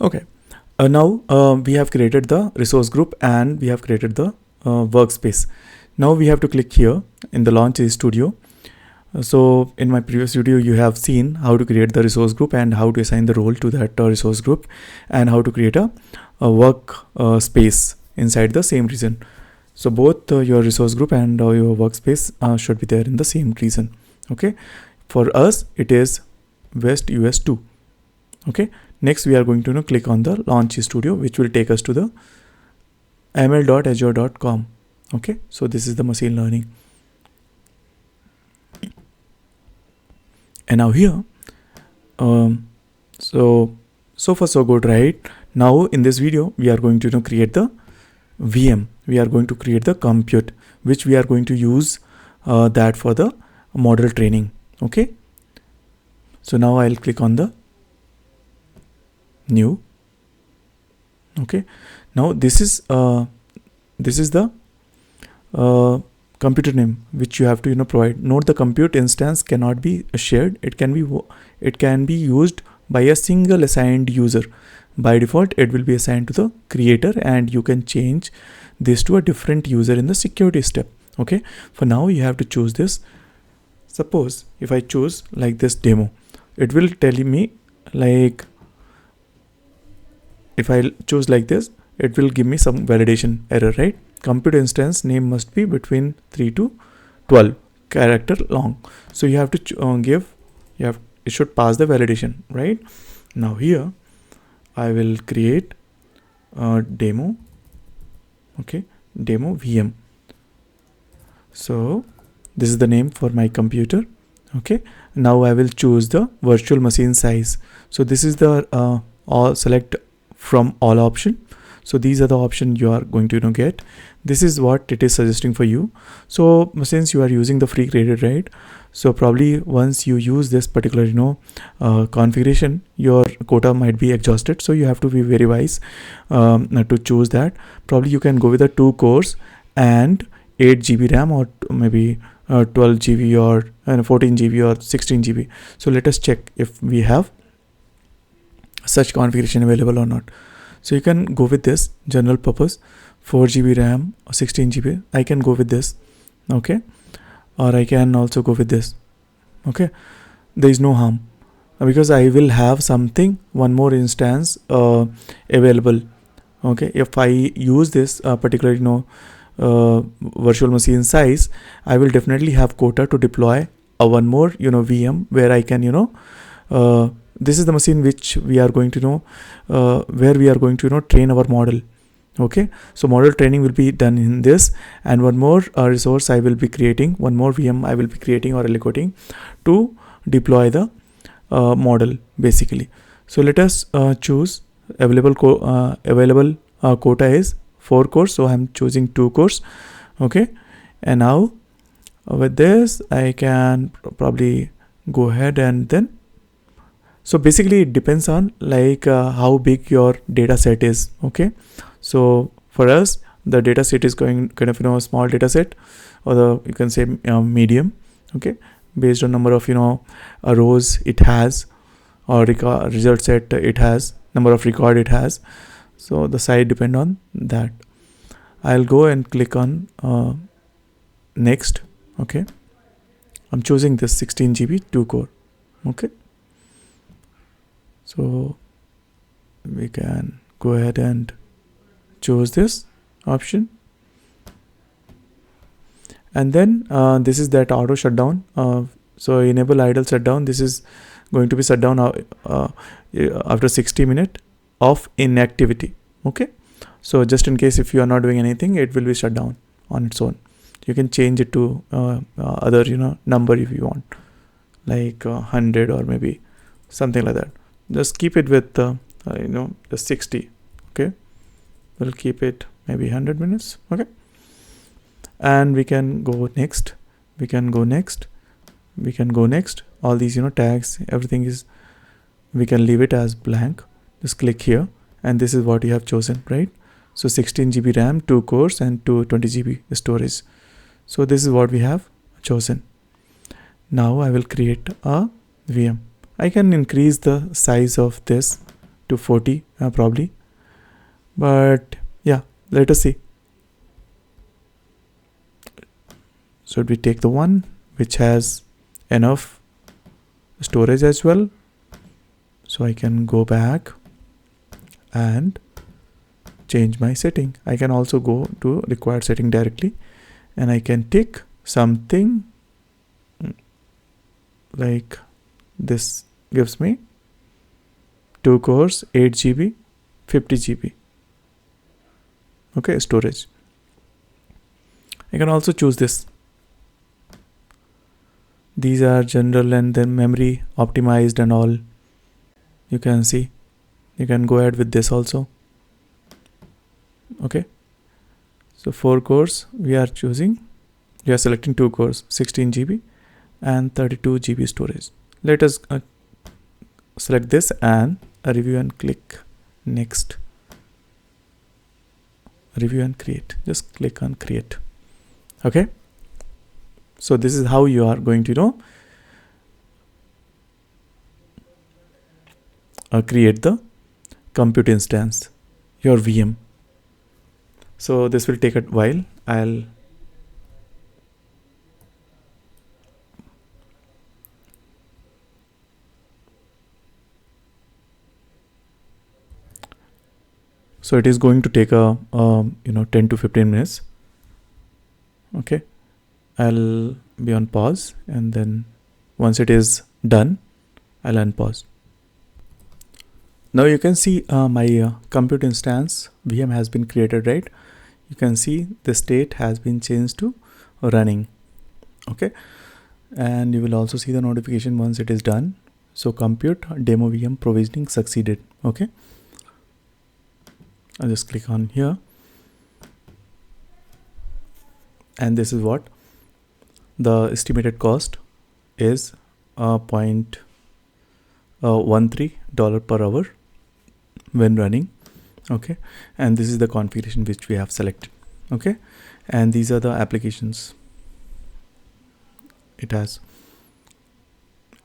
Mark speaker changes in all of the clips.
Speaker 1: Okay. Now we have created the resource group and we have created the workspace. Now we have to click here in the Launch Studio. So in my previous video, you have seen how to create the resource group and how to assign the role to that resource group and how to create a work space inside the same region. So both your resource group and your workspace should be there in the same region. Okay. For us, it is West US 2. Okay. Next, we are going to click on the Launch Studio, which will take us to the ml.azure.com. Okay. So this is the machine learning. And now here, so far so good, right? Now in this video, we are going to create the VM. We are going to create the compute, which we are going to use that for the model training. Okay. So now I'll click on the new. Okay. Now this is the computer name which you have to provide. Note the compute instance cannot be shared. It can be used by a single assigned user. By default, it will be assigned to the creator, and you can change this to a different user in the security step. Okay. For now, you have to choose this. Suppose if I choose like this demo, it will tell me like, if I choose like this, it will give me some validation error, right? Compute instance name must be between 3 to 12 character long. So you have to it should pass the validation, right? Now here I will create a demo. Okay, demo VM. So this is the name for my computer. Okay, now I will choose the virtual machine size. So this is the select from all option. So these are the options you are going to get. This is what it is suggesting for you. So since you are using the free credit, right? So probably once you use this particular configuration, your quota might be exhausted. So you have to be very wise to choose that. Probably you can go with the 2 cores and 8 GB RAM, or maybe 12 GB or 14 GB or 16 GB. So let us check if we have such configuration available or not. So you can go with this general purpose 4 GB RAM or 16 GB. I can go with this. Okay. Or I can also go with this. Okay. There is no harm because I will have one more instance available. Okay. If I use this particular virtual machine size, I will definitely have quota to deploy one more VM where I can this is the machine which we are going to where we are going to train our model. Okay, so model training will be done in this, and one more resource I will be creating, one more VM I will be creating or allocating to deploy the model basically. So let us choose available quota is 4 cores, so I'm choosing 2 cores. Okay, and now with this I can probably go ahead and then. So basically it depends on like how big your data set is. Okay, so for us the data set is going a small data set, or you can say medium. Okay, based on number of rows it has, or result set it has, number of record it has. So the size depend on that. I'll go and click on next. Okay, I'm choosing this 16 GB 2 core. Okay, so we can go ahead and choose this option, and then this is that auto shutdown. So enable idle shutdown. This is going to be shut down after 60 minutes of inactivity. Okay, so just in case if you are not doing anything, it will be shut down on its own. You can change it to other number if you want, like 100 or maybe something like that. Just keep it with the 60. Okay, we'll keep it maybe 100 minutes. Okay, and we can go next. We can go next. All these tags, everything is, we can leave it as blank. Just click here, and this is what you have chosen, right? So 16 GB RAM, 2 cores, and 220 GB storage. So this is what we have chosen. Now I will create a VM. I can increase the size of this to 40 probably, but yeah, let us see. So we take the one which has enough storage as well. So I can go back and change my setting. I can also go to required setting directly, and I can tick something like this. Gives me 2 cores, 8 GB, 50 GB. Okay, storage. I can also choose this. These are general and then memory optimized and all. You can see. You can go ahead with this also. Okay. So 4 cores we are choosing. We are selecting 2 cores, 16 GB and 32 GB storage. Let us select this and review and click next. Review and create. Just click on create. Okay. So this is how you are going to create the compute instance, your VM. So this will take a while. So it is going to take a 10 to 15 minutes. Okay, I'll be on pause, and then once it is done, I'll unpause. Now you can see my compute instance VM has been created, right? You can see the state has been changed to running. Okay, and you will also see the notification once it is done. So compute demo VM provisioning succeeded. Okay, I'll just click on here, and this is what the estimated cost is, $0.13 per hour when running. Okay, and this is the configuration which we have selected. Okay, and these are the applications it has,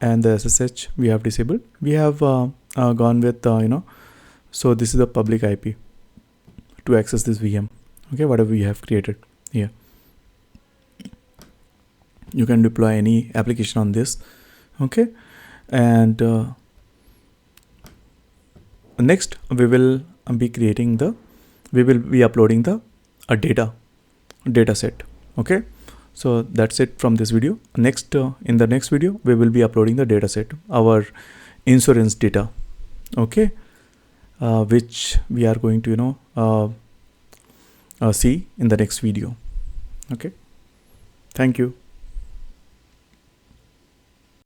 Speaker 1: and the SSH we have disabled. We have gone with so this is the public IP to access this VM. Okay, whatever we have created here, you can deploy any application on this. Okay, and next we will be uploading the data set. Okay, so that's it from this video. Next in the next video we will be uploading the data set, our insurance data. Okay, which we are going to see in the next video. Okay, thank you.